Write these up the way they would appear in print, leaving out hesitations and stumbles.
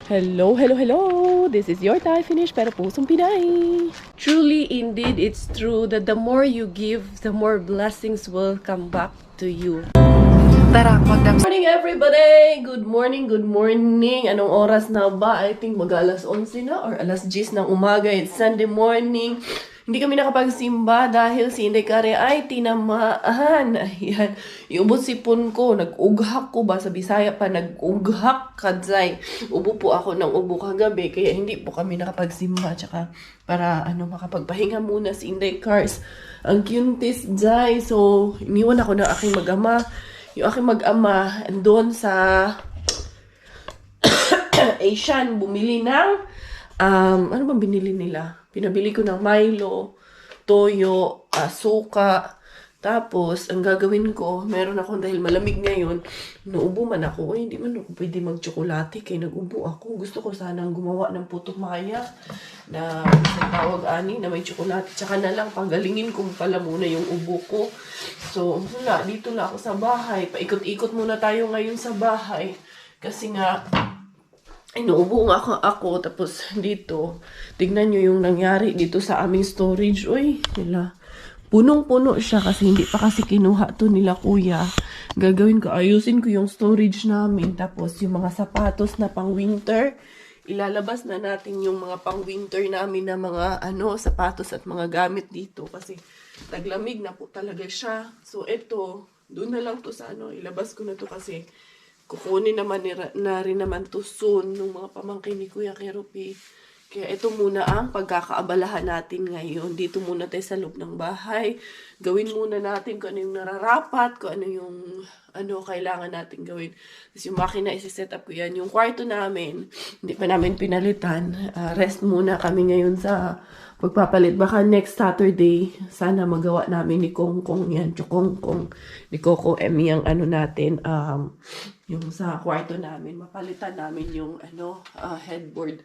Hello, hello, hello! This is your Thai Finish pero pusong Pinay. Truly, indeed, it's true that the more you give, the more blessings will come back to you. Tara, magdamsa. Good morning, everybody! Good morning, good morning! Anong oras na ba? I think mag-alas 11 na or alas 10 ng umaga. It's Sunday morning. Hindi kami nakapagsimba dahil si Inday Kare ay tinamaan. Ayan. Iubot sipon ko. Nag-ughak ko ba? Sa Bisaya pa, nag-ughak kadzay. Ubo po ako ng ubo kagabi. Kaya hindi po kami nakapagsimba. Tsaka para makapagpahinga muna si Inday Cars. Ang cuntis jay. So, iniwan ako ng aking mag-ama. Yung aking mag-ama doon sa Asian, bumili ng ano bang binili nila? Pinabili ko ng Milo, toyo, suka. Tapos, ang gagawin ko, meron ako dahil malamig ngayon, naubo man ako. Hindi man ako pwede mag-tsokolate kaya nag-ubo ako. Gusto ko sanang gumawa ng puto maya na tawag ani na may tsokolate. Tsaka na lang, panggalingin ko pala muna yung ubo ko. So, wala, dito na ako sa bahay. Paikot-ikot muna tayo ngayon sa bahay. Kasi nga, inuubo nga ako, tapos dito, tignan nyo yung nangyari dito sa aming storage. Uy, nila, punong-puno siya kasi hindi pa kasi kinuha to nila kuya. Gagawin ko, ayusin ko yung storage namin. Tapos yung mga sapatos na pang winter, ilalabas na natin yung mga pang winter namin na mga sapatos at mga gamit dito. Kasi taglamig na po talaga siya. So ito, doon na lang to sa ilabas ko na to kasi kukunin naman na rin naman to soon ng mga pamangkin ni Kuya Keropi. Kaya ito muna ang pagkakaabalahan natin ngayon. Dito muna tayo sa loob ng bahay. Gawin muna natin kung ano yung nararapat, kung ano yung kailangan natin gawin. Tapos yung makina, isi-set up ko yan. Yung kwarto namin, hindi pa namin pinalitan. Rest muna kami ngayon sa pagpapalit. Baka next Saturday, sana magawa namin ni Kongkong yan. Chukongkong. Ni Coco M yung natin, yung sa kwarto namin. Mapalitan namin yung headboard.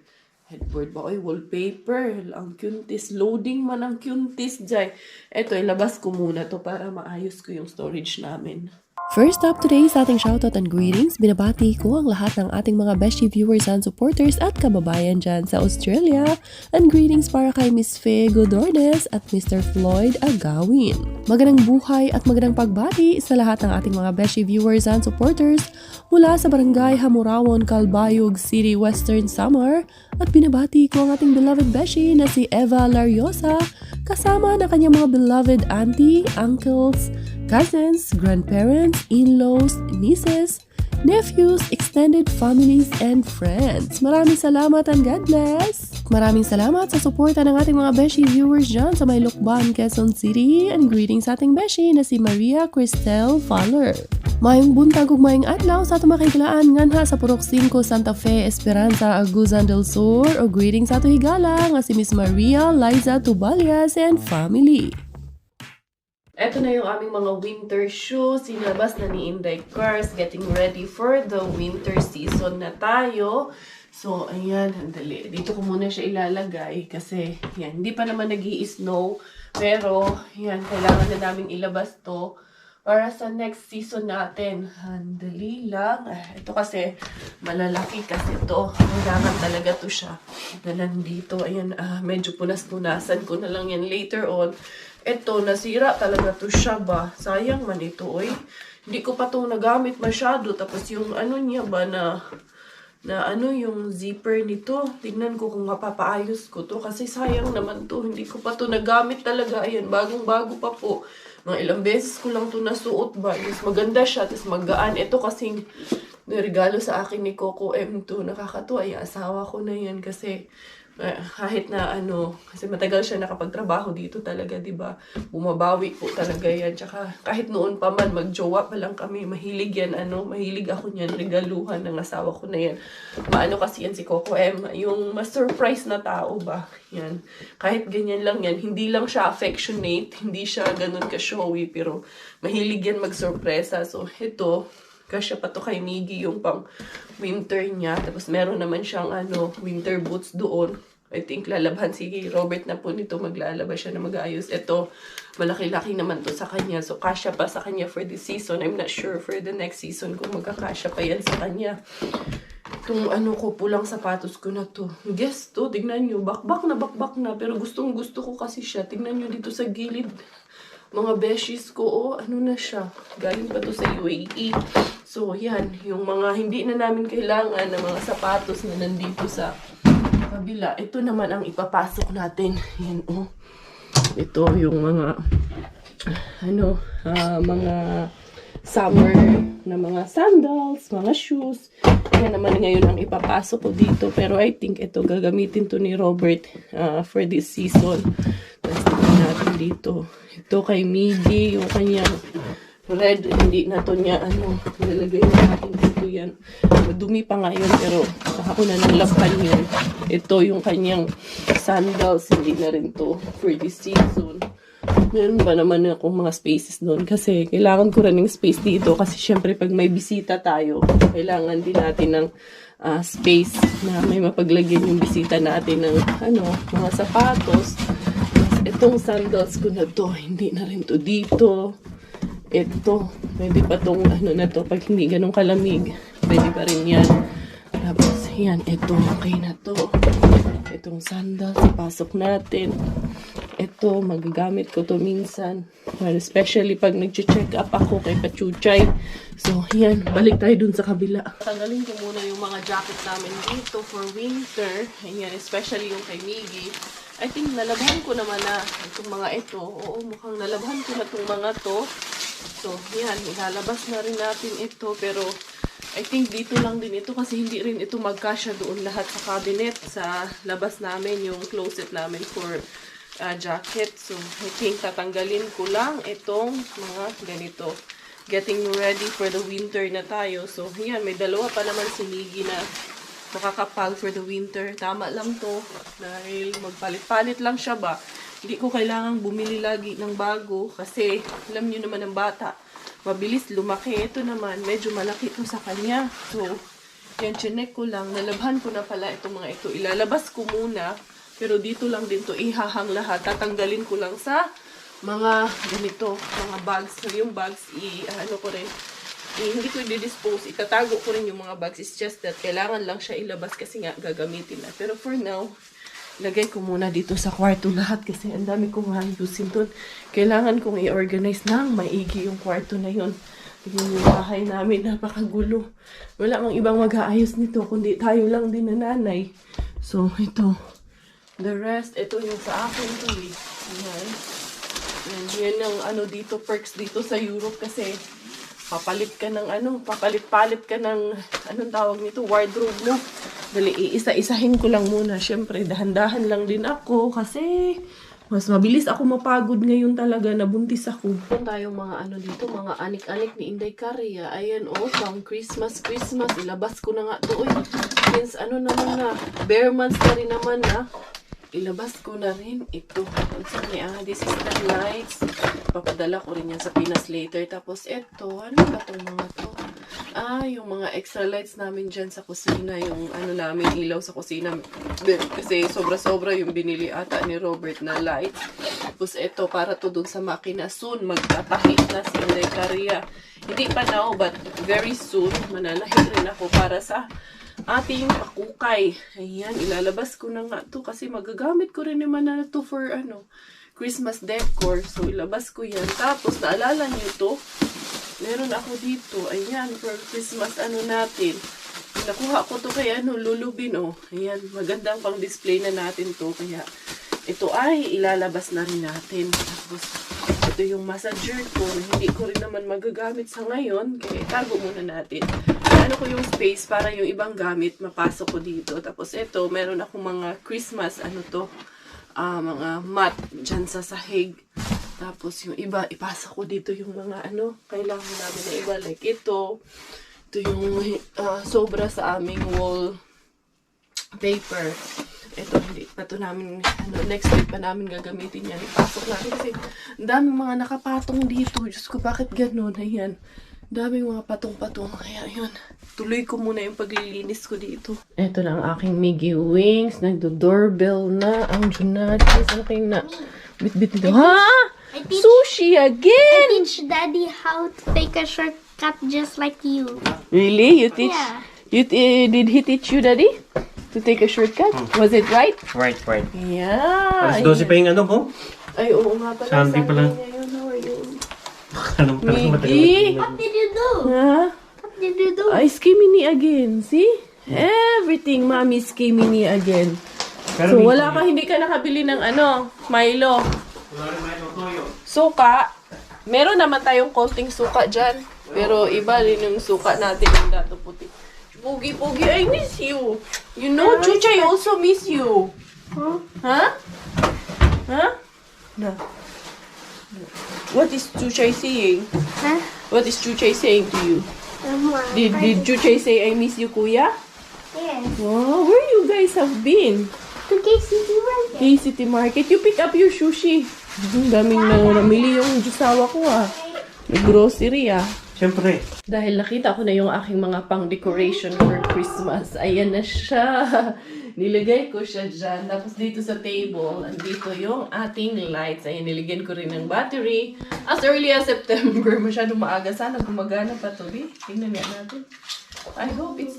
Headboard ba? Oy, wallpaper. Ang cuntis. Loading man ang cuntis dyan. Eto, ilabas ko muna to para maayos ko yung storage namin. First up today sa ating shoutout and greetings, binabati ko ang lahat ng ating mga Beshi viewers and supporters at kababayan dyan sa Australia. And greetings para kay Miss Faye Godornes at Mr. Floyd Agawin. Magandang buhay at magandang pagbati sa lahat ng ating mga Beshi viewers and supporters mula sa Barangay Hamurawon, Calbayog City, Western Samar. At binabati ko ang ating beloved Beshi na si Eva Lariosa kasama na kanyang mga beloved auntie, uncles, cousins, grandparents, in-laws, nieces, nephews, extended families, and friends. Maraming salamat and God bless! Maraming salamat sa suporta ng ating mga Beshi viewers dyan sa may Lukban, Quezon City, and greetings sa ating Beshi na si Maria Cristel Faller. Mayong buntag ug mayong adlaw sa ato makiglaan nganha sa Purok 5 Santa Fe Esperanza Agusan del Sur o greetings sa ato higala nga si Miss Maria Liza Tubalias and family. Ito na yung aming mga winter shoes. Sinabas na ni Inday Cars. Getting ready for the winter season na tayo. So, ayan. Handali. Dito ko muna siya ilalagay. Kasi, yan. Hindi pa naman nag-i-snow. Pero, yan. Kailangan na namin ilabas to para sa next season natin. Handali lang. Ito kasi, malalaki kasi to. Kailangan talaga to siya. Dalan dito. Ayan. Medyo punas-punasan ko na lang yan later on. Ito, nasira talaga to siya ba? Sayang man ito, oy. Hindi ko pa to nagamit masyado. Tapos yung niya ba na yung zipper nito. Tignan ko kung mapapaayos ko to. Kasi sayang naman to. Hindi ko pa to nagamit talaga. Ayan, bagong-bago pa po. Mga ilang beses ko lang to nasuot ba. Mas maganda siya. Tapos magaan. Ito kasing regalo sa akin ni Coco M2. Nakakatuwa. Ay, asawa ko na yan kasi kahit na kasi matagal siya nakapagtrabaho dito talaga, diba? Bumabawi po talaga yan. Tsaka kahit noon pa man, magjowa pa lang kami, mahilig yan, mahilig ako niyan, regaluhan ng asawa ko na yan. Kasi yan si Coco M, yung ma-surprise na tao ba? Yan. Kahit ganyan lang yan, hindi lang siya affectionate, hindi siya ganun ka-showy, pero mahilig yan mag-surpresa. So, ito, kasya pa to kay Miggy yung pang winter niya. Tapos meron naman siyang winter boots doon. I think lalaban si Robert na po nito, maglalaba siya na mag-ayos. Ito, malaki-laki naman to sa kanya. So, kasya pa sa kanya for this season. I'm not sure for the next season kung magkakasya pa yan sa kanya. Itong ano ko, pulang sapatos ko na to. Guess to, tignan nyo, bakbak na. Pero gustong gusto ko kasi siya. Tignan nyo dito sa gilid. Mga beshies ko, oh, ano na siya. Galing pa to sa UAE. So, yan. Yung mga hindi na namin kailangan na mga sapatos na nandito sa kabila. Ito naman ang ipapasok natin. Yan, oh. Ito yung mga, mga summer na mga sandals, mga shoes. Yan naman ngayon ang ipapasok ko dito. Pero I think ito gagamitin to ni Robert for this season. Tapos ito natin dito. Ito kay Miggy, yung kanyang red, hindi na to niya, nilalagay natin dito yan. Madumi pa ngayon, pero saka ko na nalabhan yun. Ito yung kanyang sandals, hindi na rin to for this season. Meron ba naman akong mga spaces doon kasi kailangan ko rin ng space dito kasi syempre pag may bisita tayo, kailangan din natin ng space na may mapaglagyan yung bisita natin ng mga sapatos. Itong sandals ko na to, hindi na rin to dito. Ito, pwede pa tong na to pag hindi ganun kalamig. Pwede pa rin yan. Tapos yan, ito, okay na to. Itong sandals, ipasok natin. Ito, magagamit ko to minsan. Well, especially pag nag-check up ako kay Pachuchay. So, yan, balik tayo dun sa kabila. Tanggalin ko muna yung mga jacket namin dito for winter. Ayan, especially yung kay Miggy. I think nalabhan ko naman na itong mga ito. Oo, mukhang nalabhan ko na itong mga to. So, yan, ilalabas na rin natin ito. Pero, I think dito lang din ito kasi hindi rin ito magkasya doon lahat sa cabinet. Sa labas namin, yung closet namin for jacket. So, I think tatanggalin ko lang itong mga ganito. Getting ready for the winter na tayo. So, yan, may dalawa pa naman si Miggy na makakapal for the winter. Tama lang to. Dahil magpalit-palit lang siya ba. Hindi ko kailangang bumili lagi ng bago. Kasi, alam nyo naman ng bata. Mabilis lumaki. Ito naman, medyo malaki ito sa kanya. So, yan, chinek ko lang. Nalabhan ko na pala itong mga ito. Ilalabas ko muna. Pero dito lang din to ihahang lahat. Tatanggalin ko lang sa mga ganito, mga bags. So, yung bags, ko rin. Hindi ko i-dispose. Itatago ko rin yung mga bags. It's just that kailangan lang siya ilabas kasi nga gagamitin na. Pero for now, lagay ko muna dito sa kwarto lahat kasi ang dami kong ayusin doon. Kailangan kong i-organize ng maigi yung kwarto na yun. Yung bahay namin, napakagulo. Wala mang ibang mag-aayos nito, kundi tayo lang din na nanay. So, ito. The rest, ito yung sa akin to eh. Yan ang dito, perks dito sa Europe kasi papalit ka ng, anong tawag nito, wardrobe mo. Dali, iisa-isahin ko lang muna. Siyempre, dahan-dahan lang din ako kasi mas mabilis ako mapagod ngayon talaga, nabuntis ako. Meron tayong mga dito, mga anik-anik ni Inday Caria. Ayan, pang Christmas. Ilabas ko na nga to. Uy, since naman na, bare months na rin naman na. Ilabas ko na rin ito. This is the lights. Papadala ko rin yan sa Pinas later. Tapos ito, ano ba itong mga to? Yung mga extra lights namin dyan sa kusina. Yung namin ilaw sa kusina. Kasi sobra-sobra yung binili ata ni Robert na lights. Tapos ito, para to dun sa makina. Soon, magtatahit na si Inday Caria. Hindi pa now, but very soon, mananahit rin ako para sa ating pakukay. Ayan, ilalabas ko na nga to kasi magagamit ko rin naman na to for Christmas decor. So, ilabas ko yan. Tapos, naalala nyo to? Meron ako dito. Ayan, for Christmas natin. Nakuha ko to kay Lulubin, Ayan, magandang pang display na natin to. Kaya, ito ay ilalabas na rin natin. Tapos, ito yung massager ko. Hindi ko rin naman magagamit sa ngayon. Kaya, itago muna natin. Ko yung space para yung ibang gamit mapasok ko dito. Tapos ito, meron akong mga Christmas, mga mat dyan sa sahig. Tapos yung iba, ipasok ko dito yung mga kailangan namin na iba. Like ito. Ito yung sobra sa aming wall paper. Ito, hindi pa ito namin, next week pa namin gagamitin yan. Ipasok natin kasi daming mga nakapatong dito. Diyos ko, bakit ganun? Ayan. Daming mga patong-patong. Kaya yun. Tuloy ko muna yung paglilinis ko dito. Ito na ang aking Miggy Wings. Nagdo-doorbell na. Ang Junachis. Ano kayo na? Bit-bit nito. Ha? Sushi again! I teach Daddy how to take a shortcut just like you. Really? You teach? Yeah. Did he teach you, Daddy? To take a shortcut? Was it right? Right. Yeah. Alas 12 pa yung ano ko. Ay, oo nga pala. Sunday pala. Ngayon, how are you? Anong pala Miggy? What did you do? Ha? What did you do? Ay, skimini again. See? Everything, mommy skimini again. So, wala ka, hindi ka nakabili ng ano, Milo. Suka. Meron naman tayong konting suka dyan. Pero iba rin yung suka natin yung dato puti. Pugi, I miss you. You know, Chuchay also miss you. Huh? Huh? No. What is Chuchay saying? Huh? What is Chuchay saying to you? Did Chuchay say, I miss you, Kuya? Yes. Wow, where you guys have been? To KCT Market. City Market. You pick up your sushi. Ang daming namili yung jusawa ko Grocery Siyempre. Dahil nakita ko na yung aking mga pang-decoration for Christmas. Ayan na siya. Nilagay ko siya dyan. Tapos dito sa table, andito yung ating lights. Ayan, niligyan ko rin ng battery. As early as September, masyadong maaga. Sana gumagana pa to. Tingnan nga natin. I hope it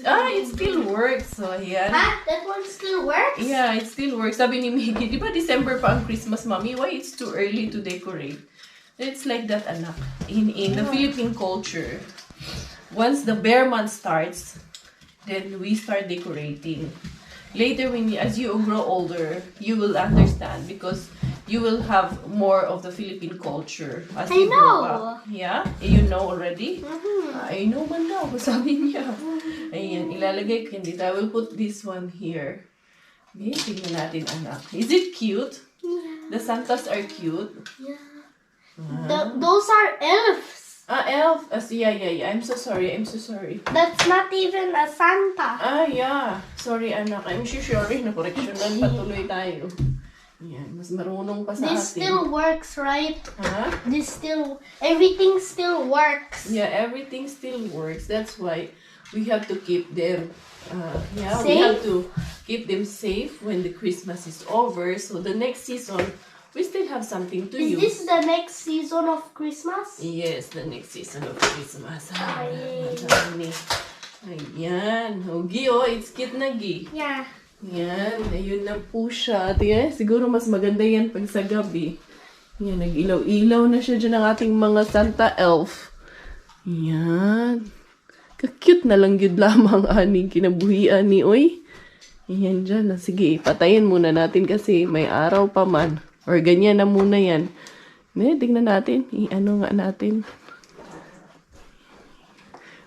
still works. So, ayan. Huh? That one still works? Yeah, it still works. Sabi ni Miggy, di ba December pa ang Christmas, Mommy? Why it's too early to decorate? It's like that, anak. In the Philippine culture, once the bear month starts, then we start decorating. Later, as you grow older, you will understand because you will have more of the Philippine culture as you grow up. Yeah? You know already? I know man daw. Sabi niya. Ayan, ilalagay ko dito. I will put this one here. Okay, tignan natin, anak. Is it cute? Yeah. The Santas are cute. Yeah. Those are elves. Elf. Yeah. I'm so sorry. That's not even a Santa. Yeah. Sorry, anak. I'm sorry. Na-correctionan. Patuloy tayo. Yan. Mas marunong pa sa This atin. still works, right? Huh? Everything still works. Yeah, everything still works. That's why we have to keep them. We Safe? have to keep them safe when the Christmas is over. So the next season, we still have something to Is use. this the next season of Christmas? Yes, the next season of Christmas. Madami. Ayan. Gi, it's cute na, Gi. Yeah. Yan, ayun na po siya. Tingnan, siguro mas maganda yan pag sa gabi. Yan, nag-ilaw-ilaw na siya dyan ang ating mga Santa Elf. Yan. Ka-cute na lang yun lamang aning kinabuhian ni Oy. Yan dyan. Sige, patayin muna natin kasi may araw pa man. Or ganyan na muna yan. Tingnan natin. I-ano nga natin.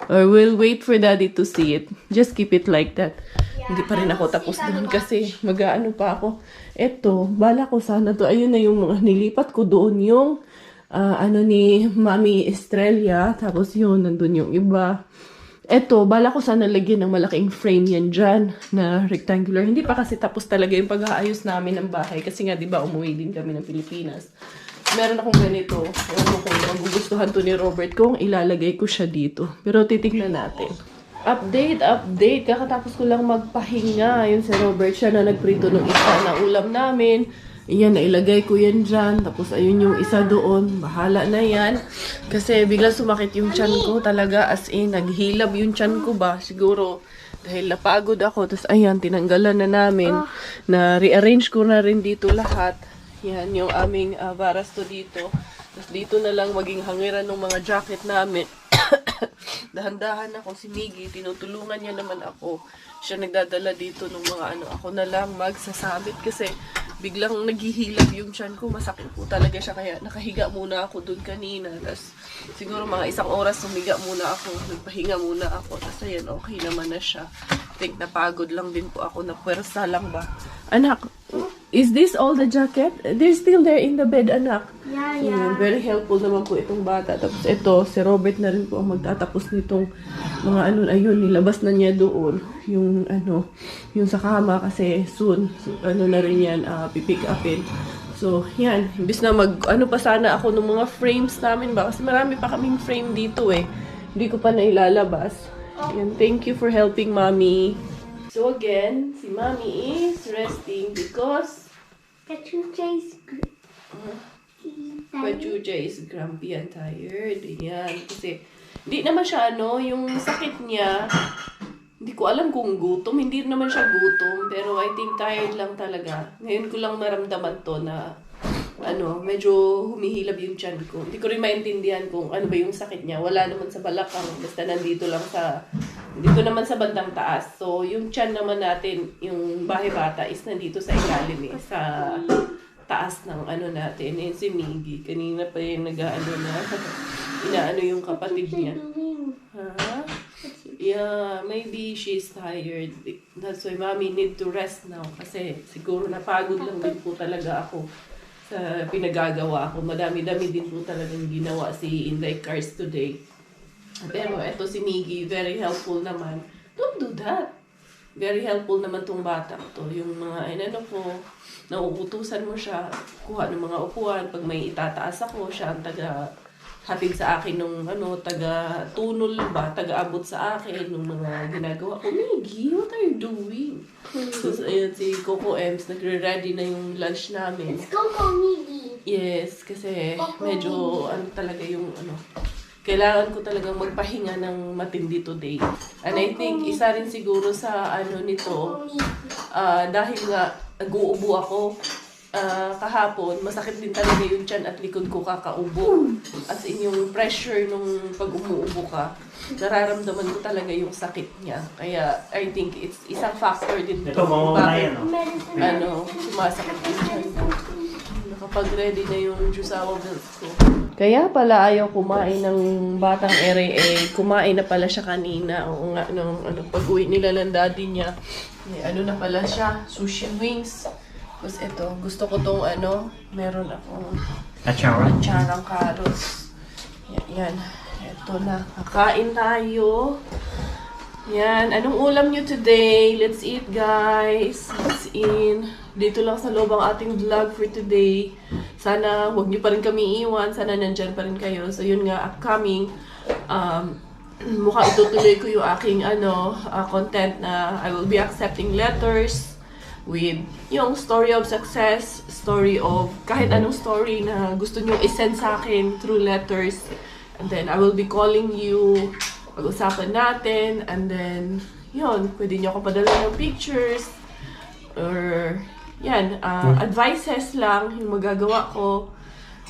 Or we'll wait for Daddy to see it. Just keep it like that. Hindi pa rin ako tapos doon kasi mag-aano pa ako. Eto, bala ko sana to. Ayun na yung mga nilipat ko doon yung ni Mami Estrella. Tapos yun, nandun yung iba. Eto, bala ko sana lagyan ng malaking frame yan dyan na rectangular. Hindi pa kasi tapos talaga yung pag-aayos namin ng bahay. Kasi nga, di ba, umuwi din kami ng Pilipinas. Meron akong ganito. Ewan ko kung magugustuhan to ni Robert kung ilalagay ko siya dito. Pero titignan natin. Update. Kakatapos ko lang magpahinga. Yun si Robert, siya na nagprito ng isa na ulam namin. Ayan, nailagay ko yan dyan. Tapos ayun yung isa doon. Bahala na yan. Kasi bigla sumakit yung tiyan ko talaga. As in, naghilab yung tiyan ko ba? Siguro dahil napagod ako. Tapos ayan, tinanggalan na namin. Na rearrange ko na rin dito lahat. Yan, yung aming barasto dito. Tapos dito na lang maging hangiran ng mga jacket namin. Dahan-dahan ako si Miggy. Tinutulungan niya naman ako. Siya nagdadala dito ng mga ano. Ako na lang magsasabit kasi biglang naghihilab yung tiyan ko. Masakit po talaga siya. Kaya nakahiga muna ako dun kanina. Tapos siguro mga 1 oras humiga muna ako. Nagpahinga muna ako. Tapos ayan, okay naman na siya. Think napagod lang din po ako. Napwersa lang ba? Anak, is this all the jacket? They're still there in the bed, anak. Yeah. Ayan, very helpful naman po itong bata. Tapos ito, si Robert na rin po ang magtatapos nitong mga ayun, nilabas na niya doon. Yung yung sa kama kasi soon, na rin yan, pipick upin. So, yan. Imbis na pa sana ako ng mga frames namin ba? Kasi marami pa kaming frame dito eh. Hindi ko pa nailalabas. Ayan, thank you for helping, Mommy. So again, si Mommy is resting because Pachucha is grumpy and tired. Ayan. Kasi, di naman siya, yung sakit niya, Hindi ko alam kung gutom. Hindi naman siya gutom. Pero I think tired lang talaga. Ngayon ko lang maramdaman to na medyo humihilab yung tiyan ko. Hindi ko rin maintindihan kung ano ba yung sakit niya. Wala naman sa balakang. Basta dito naman sa bandang taas. So, yung tiyan naman natin, yung bahay bata is nandito sa ilalim sa taas ng natin. Si Miggy. Kanina pa yung inaano yung kapatid niya. Ha? Yeah, maybe she's tired. That's why mommy need to rest now. Kasi siguro napagod lang din po talaga ako sa pinagagawa ko. Madami-dami din po talagang ginawa si Inday Cars today. Pero eto si Miggy, very helpful naman. Don't do that. Very helpful naman tong bata to. Yung mga nauutusan mo siya, kuha ng mga upuan. Pag may itataas ako, siya ang hatid sa akin nung taga-tunol ba, taga-abot sa akin nung mga ginagawa ko. Miggy, what are you doing? So, ayan, si Coco Ems, nagre-ready na yung lunch namin. Let's go, Miggy. Yes, kasi medyo talaga yung kailangan ko talagang magpahinga ng matindi today. And I think isa rin siguro sa nito, dahil nga nag-uubo ako kahapon, masakit din talaga yung tiyan at likod ko kakaubo. As in yung pressure nung pag umuubo ka, nararamdaman ko talaga yung sakit niya. Kaya I think it's isang factor din Ito, mawawala yan, sumasakit yung tiyan ko. Nakapag-ready na yung jusawa bills ko. Kaya pala ayaw kumain ng batang ere, kumain na pala siya kanina. O nga, pag-uwi nila ng daddy niya, na pala siya, sushi wings. Tapos ito, gusto ko tong meron akong atcharang carrots. Yan, ito na, kakain tayo. Yan, anong ulam nyo today? Let's eat, guys. Let's eat. Dito lang sa loob ang ating vlog for today. Sana huwag niyo pa rin kami iwan. Sana nandyan pa rin kayo. So yun nga, upcoming, mukhang itutuloy ko yung aking content na I will be accepting letters with yung story of success, story of kahit anong story na gusto niyo isend sa akin through letters. And then I will be calling you, pag-usapan natin, and then yun, pwede niyo ako padala ng pictures or advices lang yung magagawa ko.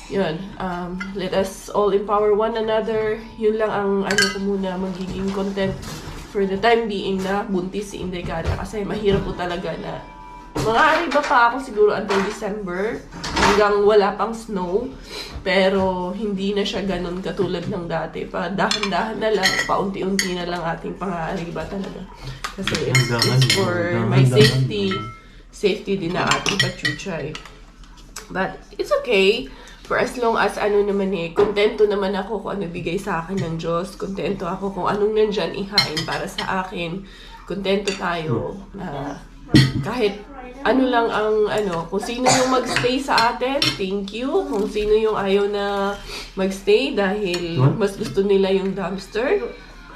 Yun, let us all empower one another. Yun lang ang ko muna magiging content for the time being na buntis si Inday Cara. Kasi mahirap po talaga na mga pa ako siguro until December hanggang wala pang snow. Pero hindi na siya ganun katulad ng dati. Pa dahan-dahan na lang, paunti-unti na lang ating pang-aariba talaga. Kasi it's for my safety din na ating pachuchay. But it's okay. For as long as kontento naman ako kung ano bigay sa akin ng Diyos. Kontento ako kung anong nandyan ihain para sa akin. Kontento tayo na kahit ano lang ang kung sino yung magstay sa atin, thank you. Kung sino yung ayaw na magstay dahil mas gusto nila yung dumpster,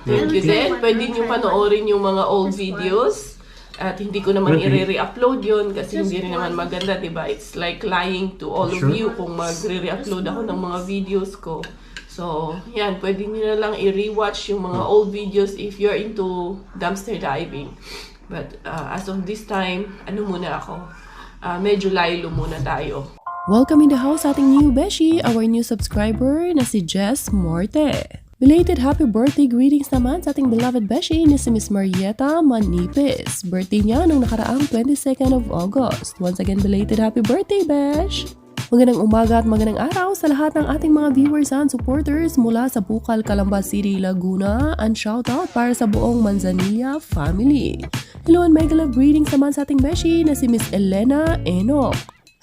thank you din. Pwede nyo panoorin yung mga old videos. At hindi ko naman i-re-upload yun kasi hindi rin naman maganda, diba? It's like lying to all of you kung mag-re-upload ako ng mga videos ko. So, yan, pwede nyo na lang i-rewatch yung mga old videos if you're into dumpster diving. But as of this time, muna ako? Medyo laylo muna tayo. Welcome in the house ating new beshi, our new subscriber na si Jess Morte. Belated happy birthday greetings naman sa ating beloved beshi ni si Miss Marieta Manipis. Birthday niya nung nakaraang 22nd of August. Once again, belated happy birthday, besh! Magandang umaga at magandang araw sa lahat ng ating mga viewers and supporters mula sa Bukal, Calamba City, Laguna, and shoutout para sa buong Manzanilla family. Hello and mega love greetings naman sa ating beshi na si Miss Elena Enoch.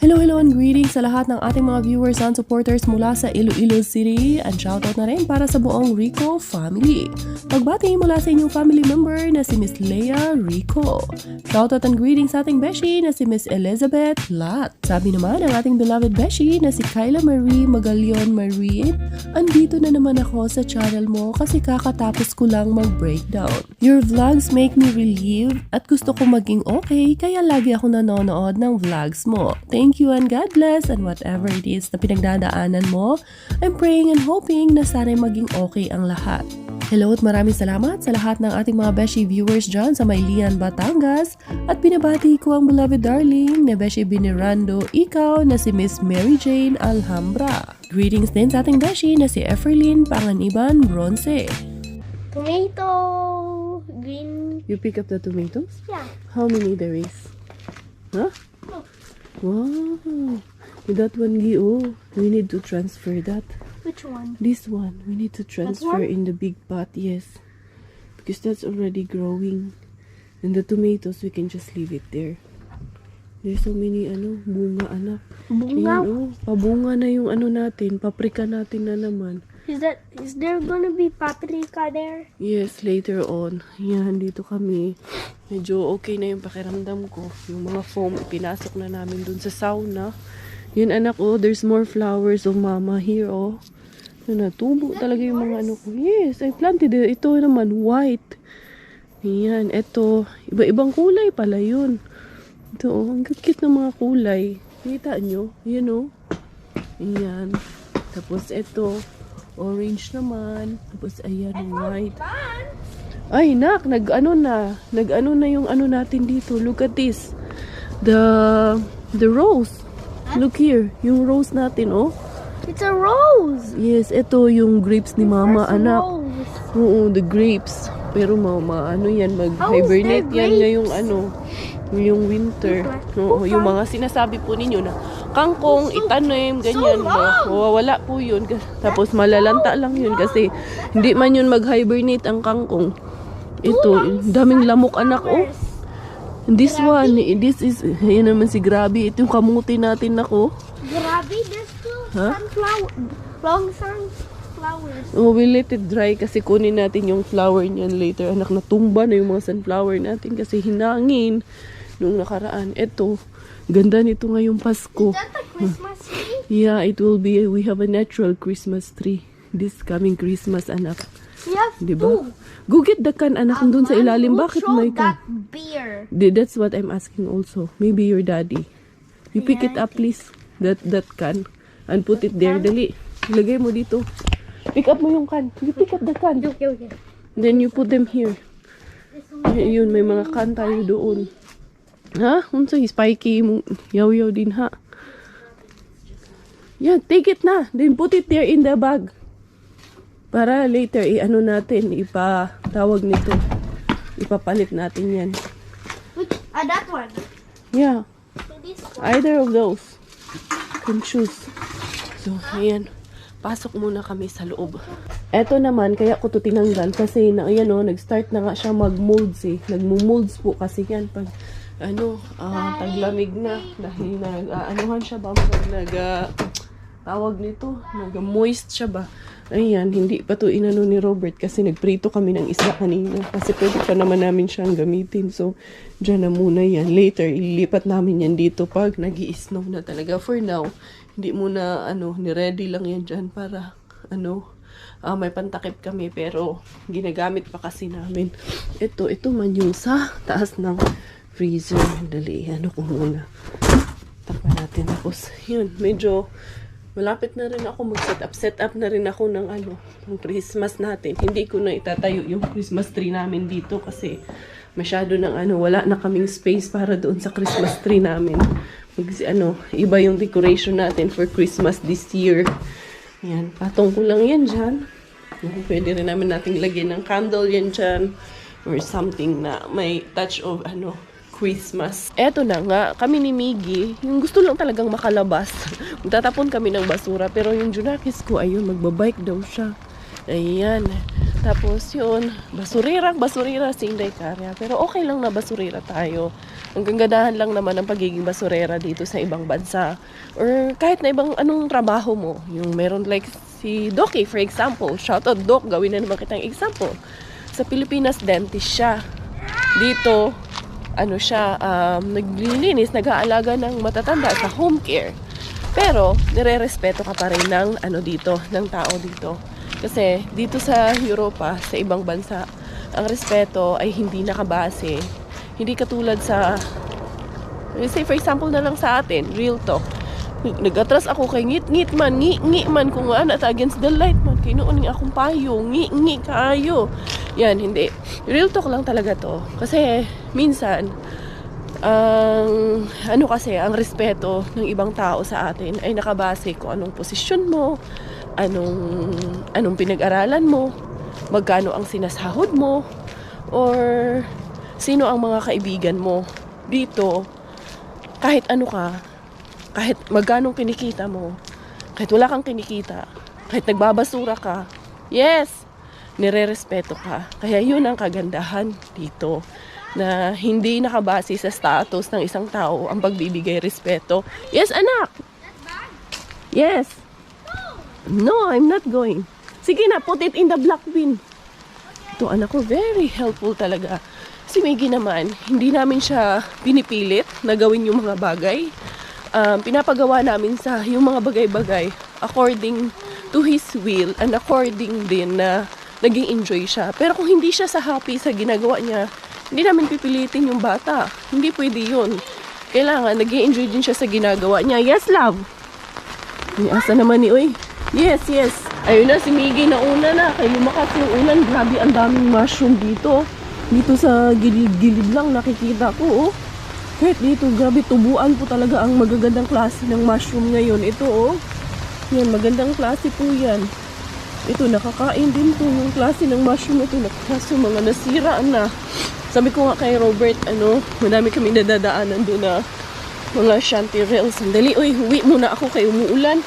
Hello and greetings sa lahat ng ating mga viewers and supporters mula sa Iloilo City, and shoutout na rin para sa buong Rico family. Pagbati mula sa inyong family member na si Miss Leia Rico. Shoutout and greetings sa ating beshi na si Miss Elizabeth Lat. Sabi naman ng ating beloved beshi na si Kyla Marie Magalion Marie, andito na naman ako sa channel mo kasi kakatapos ko lang mag-breakdown. Your vlogs make me relieved at gusto ko maging okay kaya lagi ako nanonood ng vlogs mo. Thank Thank you and God bless, and whatever it is na pinagdadaanan mo, I'm praying and hoping na sana'y maging okay ang lahat. Hello at maraming salamat sa lahat ng ating mga Beshi viewers dyan sa Maylian, Batangas, at pinabati ko ang beloved darling na Beshi Binirando, ikaw na si Miss Mary Jane Alhambra. Greetings din sa ating Beshi na si Efrelyn Panganiban Bronce. Tomato, green. You pick up the tomatoes? Yeah. How many there is? Huh? Wow! With that one, Gio, we need to transfer that. Which one? This one, we need to transfer one? in the big pot, yes. Because that's already growing. And the tomatoes, we can just leave it there. There's so many, bunga, anak. Bunga? Ayan, pabunga na yung natin, paprika natin na naman. Is there gonna be paprika there? Yes, later on. Yan, dito kami. Medyo okay na yung pakiramdam ko. Yung mga foam, ipinasok na namin dun sa sauna. Yun, anak, there's more flowers of mama here, Natubo talaga yung mga ko. Yes, I planted it. Ito naman, white. Yan, ito. Iba-ibang kulay pala yun. Ito, ang cute ng mga kulay. Kita nyo? Yan, Yan. Tapos ito, orange naman. Tapos ayan, white. Ay, nak, nag-ano na yung natin dito. Look at this. The rose. Look here, yung rose natin, It's a rose. Yes, ito yung grapes ni mama, First anak. rose. Oo, the grapes. Pero mama, yan, mag-hibernate there yan ngayong yung winter. Oo, yung mga sinasabi po ninyo na kangkong, itanim, ganyan ba. Wala po yun. Tapos malalanta lang yun kasi hindi man yun mag-hibernate ang kangkong. Ito, daming lamok, anak, This one, this is, yan naman si Grabe. Ito yung kamuti natin, ako. Grabe, there's still long sunflowers. We let it dry kasi kunin natin yung flower niyan later. Anak, natumba na yung mga sunflower natin kasi hinangin nung nakaraan. Ito, ganda nito ngayong Pasko. Is that the Christmas tree? Yeah, it will be. We have a natural Christmas tree this coming Christmas, anak. We have Diba? two. Go get the can, anak, dun sa ilalim. Bakit may that can? beer? That's what I'm asking also. Maybe your daddy. You pick it up, please. That can. And put it there. Dali. Ilagay mo dito. Pick up mo yung can. You pick up the can. Okay. Then you put them here. Yun, may mga can tayo doon. Ha? Unsa spiky mo. Yaw-yaw din, ha? Yeah, take it na. Then put it there in the bag. Para later, natin, ipatawag nito. Ipapalit natin yan. Which? That one. Yeah, So this one. either of those. You can choose. So, ayan. Pasok muna kami sa loob. Eto naman, kaya ko to tinanggal kasi nag-start na nga siya mag-molds eh. Nagmo-molds po kasi yan pag taglamig na. Dahil nag-anuhan siya ba? Tawag nito, nag-moist siya ba? Ayan, hindi pa to inano ni Robert kasi nagprito kami ng isda kanina. Kasi pwede pa naman namin siyang gamitin. So, dyan na muna yan. Later, ilipat namin yan dito pag nag-i-snow na talaga. For now, hindi muna, ni-ready lang yan dyan para, may pantakip kami. Pero, ginagamit pa kasi namin. Ito man yung sa taas ng freezer. Dali, ko muna. Takpan natin. Tapos, yun, medyo malapit na rin ako mag-set up. Set up na rin ako ng ng Christmas natin. Hindi ko na itatayo yung Christmas tree namin dito kasi masyado ng wala na kaming space para doon sa Christmas tree namin. Iba yung decoration natin for Christmas this year. Yan, patong ko lang yan dyan. Pwede rin namin nating lagyan ng candle yan dyan or something na may touch of Christmas. Eto na nga, kami ni Miggy, yung gusto lang talagang makalabas. Magtatapon kami ng basura, pero yung Junakis ko, ayun, magbabike daw siya. Ayan. Tapos yun, basurira si Inday Karya. Pero okay lang na basurira tayo. Ang gaganahan lang naman ang pagiging basurera dito sa ibang bansa. Or kahit na ibang anong trabaho mo. Yung meron like si Doki, for example. Shoutout Doc, gawin na naman kitang example. Sa Pilipinas, dentist siya. Dito, naglilinis, nag-aalaga ng matatanda sa home care. Pero, nire-respeto ka pa rin ng ng tao dito. Kasi, dito sa Europa, sa ibang bansa, ang respeto ay hindi nakabase. Hindi katulad sa Say for example na lang sa atin, real talk. Nag-atras ako kay ngit-ngit man, ngi man kung ano at against the light man. Kinuuning akong payo, ngi kayo. Yan, hindi. Real talk lang talaga to. Kasi minsan, ang respeto ng ibang tao sa atin ay nakabase kung anong posisyon mo, anong pinag-aralan mo, magkano ang sinasahod mo, or sino ang mga kaibigan mo. Dito, kahit ano ka, kahit magkano kinikita mo, kahit wala kang kinikita, kahit nagbabasura ka, yes, nire-respeto ka. Kaya yun ang kagandahan dito, na hindi nakabase sa status ng isang tao ang pagbibigay respeto. Yes, anak! Yes! No, I'm not going. Sige na, put it in the black bin. Ito, anak ko, very helpful talaga. Si Miggy naman, hindi namin siya pinipilit na gawin yung mga bagay. Pinapagawa namin sa yung mga bagay-bagay according to his will and according din na naging enjoy siya. Pero kung hindi siya sa happy sa ginagawa niya, hindi namin pipilitin yung bata. Hindi pwede yun. Kailangan naging enjoy din siya sa ginagawa niya. Yes, love! Asa naman ni Uy? Yes, yes. Ayun na, si Miggy na una na. Kaya lumakas yung ulan. Grabe, ang daming mushroom dito. Dito sa gilid-gilid lang nakikita ko, oh. Kahit dito, grabe, tubuan po talaga ang magagandang klase ng mushroom ngayon. Ito, oh. Yan, magandang klase po yan. Ito, nakakain din po yung klase ng mushroom ito. Kaso mga nasira na. Sabi ko nga kay Robert, madami kami nadadaanan doon na mga shanty rails. Sandali, uy, huwi muna ako kay umuulan.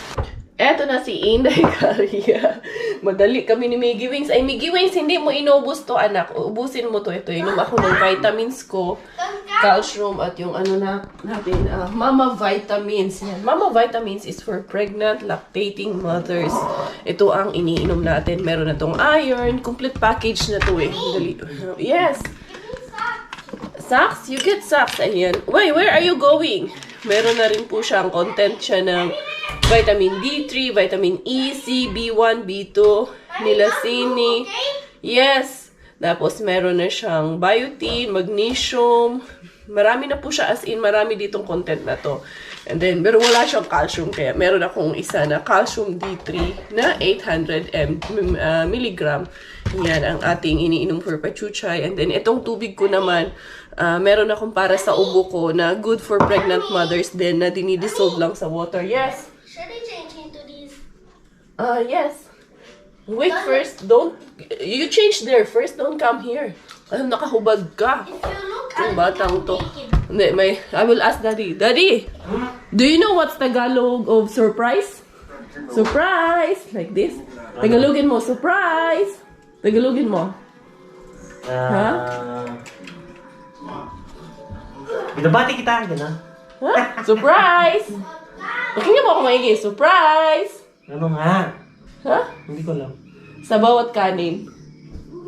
Eto na si Inday Caria. Madali kami ni Miggy Wings. Ay, Miggy Wings, hindi mo inubos to, anak. Ubusin mo to. Ito, inom ako ng vitamins ko. Calcium at yung natin, Mama Vitamins. Yan. Mama Vitamins is for pregnant, lactating mothers. Ito ang iniinom natin. Meron na tong iron. Complete package na to eh. Dali. Yes. Socks? You get socks. Ayan. Wait, where are you going? Meron na rin po siyang content siya ng vitamin D3, vitamin E, C, B1, B2, niacin. Yes. Tapos meron na siyang biotin, magnesium. Marami na po siya, as in marami ditong content na to. And then, pero wala siyang calcium, kaya meron akong isa na calcium D3 na 800 milligram. Yan ang ating iniinom for pachuchay. And then, itong tubig ko naman, meron akong para sa ubo ko na good for pregnant mothers din na dinidissolve lang sa water. Yes? Should I change into these? Yes. Wait first, don't, you change there first, don't come here. Nakahubad ka. If you look Yung at batang it, to. naked. Hindi, I will ask Daddy. Daddy, do you know what's Tagalog of surprise? Surprise! Like this. Tagalogin mo, surprise! Tagalogin mo. Binabati kita, gano'n. Ha? Surprise! Pakinggan mo ako maigi. Surprise! Ano nga? Ha? Hindi ko alam. Sa bawat kanin.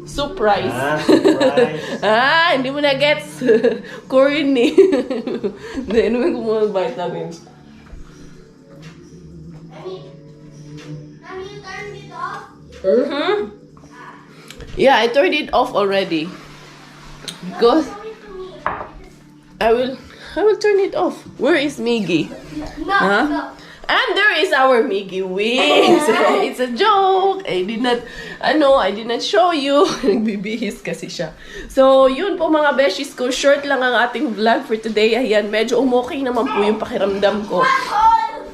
Surprise. Surprise. Hindi mo na gets. Corny. Hindi, inumin ko muna vitamins. Have you turned it off? Mm-hmm. Yeah, I turned it off already. Because Show it to me. I will turn it off. Where is Miggy? No, Huh? no. And there is our Miggy Wings. It's a joke. I did not show you. Nagbibihis kasi siya. So, yun po mga beshies ko. Short lang ang ating vlog for today. Ayan, medyo umokay naman po yung pakiramdam ko.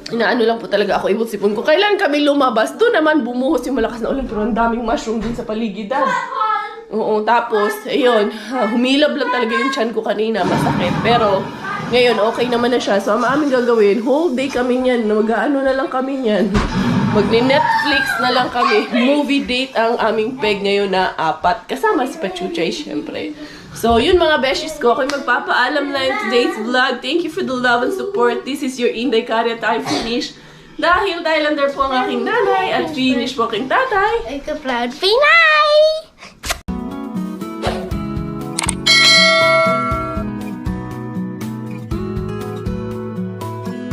Inaano lang po talaga ako, ibot-sipon ko. Kailan kami lumabas? Doon naman bumuhos yung malakas na ulan. Pero ang daming mushroom din sa paligidan. Oo, tapos, ayun, humilab lang talaga yung tiyan ko kanina. Masakit. Pero, ngayon, okay naman na siya. So, ang aming gagawin, whole day kami niyan. Mag-ano na lang kami niyan. Mag-Netflix na lang kami. Movie date ang aming peg ngayon na 4. Kasama si Pachuchay, syempre. So, yun mga beshies ko. Ako'y magpapaalam na in today's vlog. Thank you for the love and support. This is your Inday Caria time finish. Dahil Thailander po ang aking nanay at finish po aking tatay. Like a proud Pina!